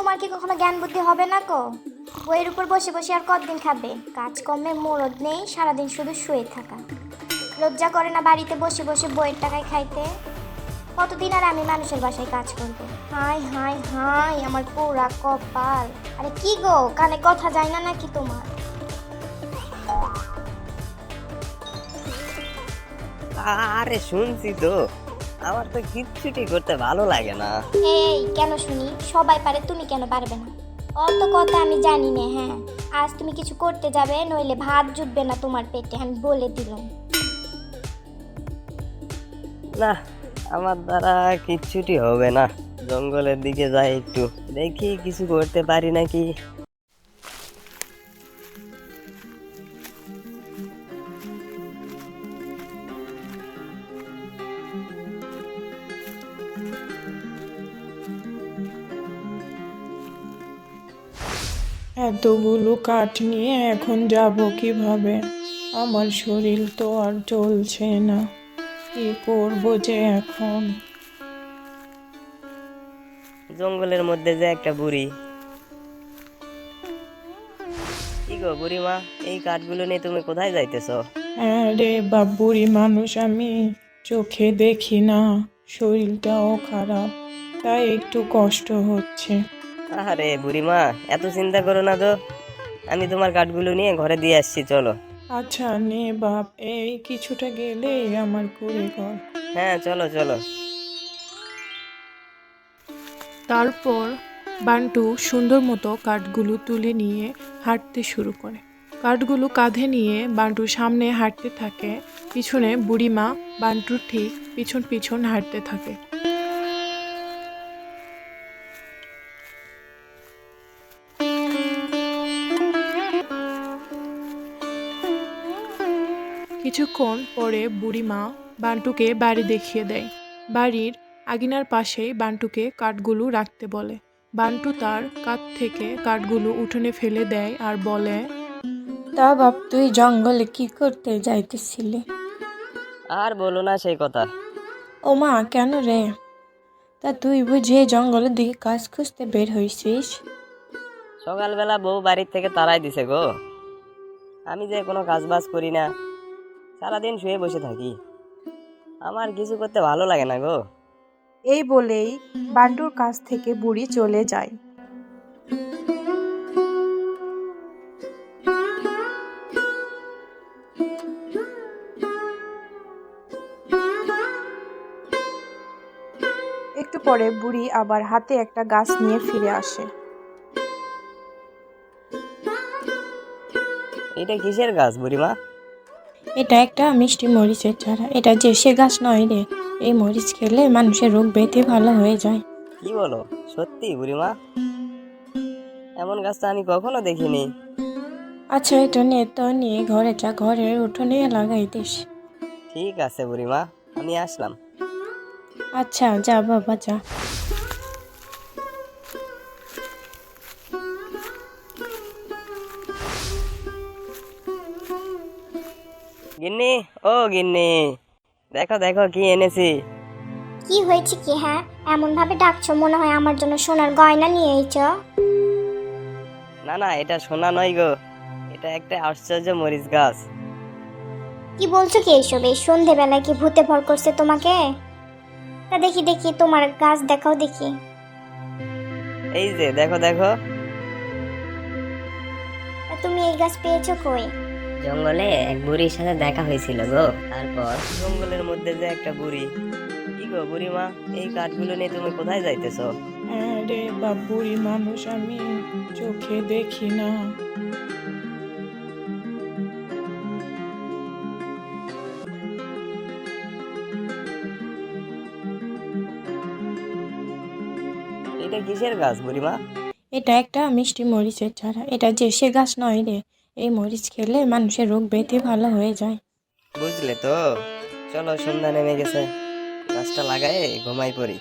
তোমার কি কখনো জ্ঞান বুদ্ধি হবে না কো? বইয়ের উপর বসে বসে আর কতদিন খাবে? কাজকর্মে মরদ নেই, সারাদিন শুধু শুয়ে থাকা। লজ্জা করে না বাড়িতে বসে বসে বইয়ের টাকায় খাইতে? কতদিন আর আমি মানুষের বাসায় কাজ করবো? হাই হাই হাই, আমার পুরা কপাল। আরে কি গো, কানে কথা যায় না নাকি তোমার? আরে শুনছি তো, আমার তো কিচ্ছুটি করতে ভালো লাগে না। এই কেন শুনি? সবাই পারে, তুমি কেন পারবে না? অত কথা আমি জানি না। হ্যাঁ, আজ তুমি কিছু করতে যাবে, নইলে ভাত জুটবে না তোমার পেটে, আমি বলে দিলাম। না, আমার দ্বারা কিচ্ছুটি হবে না। জঙ্গলের দিকে যাই একটু, দেখি কিছু করতে পারি নাকি। এতগুলো কাঠ নিয়ে এখন যাব কিভাবে? আমার শরীর তো আর চলছে না। কি করব যে এখন? জঙ্গলের মধ্যে যে একটা বুড়ি। কি গো বুড়িমা, এই কাঠগুলো নিয়ে তুমি কোথায় যাইতেছো? হ্যাঁ রে বুড়ি মানুষ আমি, চোখে দেখি না, শরীরটাও খারাপ, তাই একটু কষ্ট হচ্ছে। আরে বুড়িমা, এত চিন্তা করো না তো, আমি তোমার কাঠগুলো নিয়ে ঘরে দিয়ে আসছি, চলো। আচ্ছা নে বাপ, এই কিছুটা গেলেই আমার কুড়ে ঘর। হ্যাঁ চলো চলো। তারপর বান্টু সুন্দর মতো কাঠগুলো তুলে নিয়ে হাঁটতে শুরু করে। কাঠগুলো কাঁধে নিয়ে বান্টু সামনে হাঁটতে থাকে, পিছনে বুড়িমা বান্টুর ঠিক পিছন পিছন হাঁটতে থাকে। কিছুক্ষণ পরে বুড়িমা বান্টুকে বাড়ি দেখিয়ে দেয়। বাড়ির আঙিনার পাশেই বান্টুকে কাঠগুলো রাখতে বলে। বান্টু তার কাঁধ থেকে কাঠগুলো উঠোনে ফেলে দেয় আর বলে, তা বাপ, তুই জঙ্গলে কি করতে যাইতেছিলি? আর বলো না সেই কথা। ও মা, কেন রে? তা তুই বুঝিয়ে জঙ্গলের দিকে কাজ খুঁজতে বের হইছিস? সকালবেলা বউ বাড়ির থেকে তাড়াই দিছে গো। আমি যে কোনো কাজ বাজ করি না, সারাদিন শুয়ে বসে থাকি। আমার কিছু করতে ভালো লাগে না গো। এই বলেই বান্টুর কাছ থেকে বুড়ি চলে যায়। একটু পরে বুড়ি আবার হাতে একটা গাছ নিয়ে ফিরে আসে। এটা কিসের গাছ বুড়িমা? এটা একটা মিষ্টি মরিচের চারা। এটা যে সে গাছ নয় রে, এই মরিচ খেলে মানুষের রোগ ব্যাধি ভালো হয়ে যায়। কি বলো, সত্যি বুড়িমা? এমন গাছ তো আমি কখনো দেখিনি। আচ্ছা, এটা নিয়ে তো নিয়ে ঘরে যা, ঘরের উঠোনে লাগাই দিস। ঠিক আছে বুড়িমা, আমি আসলাম। আচ্ছা যা বাবা যা। গিন্নি, ও গিন্নি, দেখো দেখো কি এনেছি। কি হয়েছে কি? হ্যাঁ, এমন ভাবে ডাকছো মনে হয় আমার জন্য সোনার গয়না নিয়ে এসেছো। না না, এটা সোনা নয় গো, এটা একটা আশ্চর্য মরিচ গাছ। কি বলছো কি এইসব? এই সন্ধেবেলায় কি ভূতে ভর করছে তোমাকে? তা দেখি দেখি, তোমার গাছ দেখাও দেখি। এই যে দেখো দেখো। তা তুমি এই গাছ পেয়েছো কই? জঙ্গলে এক বুড়ির সাথে দেখা হয়েছিল গো। তারপর জঙ্গলের মধ্যে যে একটা বুড়ি। কি গো বুড়িমা, এই কাঠগুলো নিয়ে তুমি কোথায় যাইতেছো? হ্যাঁ রে বুড়ি মানুষ আমি, চোখে দেখি না। এটা কিসের গাছ বুড়িমা? এটা একটা মিষ্টি মরিচের চারা। এটা যে সে গাছ নয় রে, এই মরিচ খেলে মানুষের রোগ ব্যাধি ভালো হয়ে যায়। বুঝলে তো, চলো সন্ধ্যা নেমে গেছে, গাছটা লাগায় ঘুমাই পড়ি।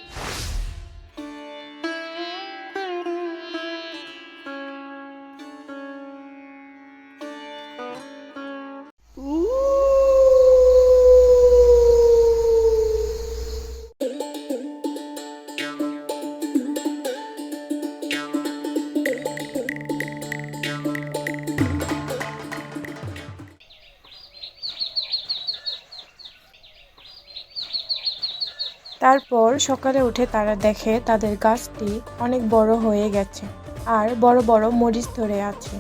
তারপর সকালে উঠে তারা দেখে তাদের গাছটি অনেক বড় হয়ে গেছে আর বড় বড় মরিচ ধরে আছে।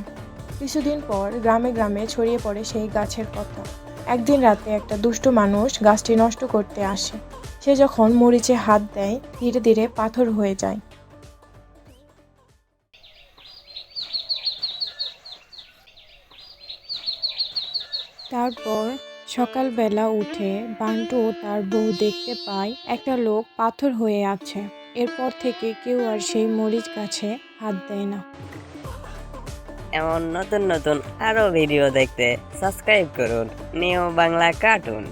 কিছুদিন পর গ্রামে গ্রামে ছড়িয়ে পড়ে সেই গাছের কথা। একদিন রাতে একটা দুষ্টু মানুষ গাছটি নষ্ট করতে আসে। সে যখন মরিচে হাত দেয় ধীরে ধীরে পাথর হয়ে যায়। তারপর সকালবেলা উঠে বান্টু ও তার বউ দেখতে পায় একটা লোক পাথর হয়ে আছে। এরপর থেকে কেউ আর সেই মরিচ গাছে হাত দেয় না। এমন নতুন নতুন আরো ভিডিও দেখতে সাবস্ক্রাইব করুন নিউ বাংলা কার্টুন।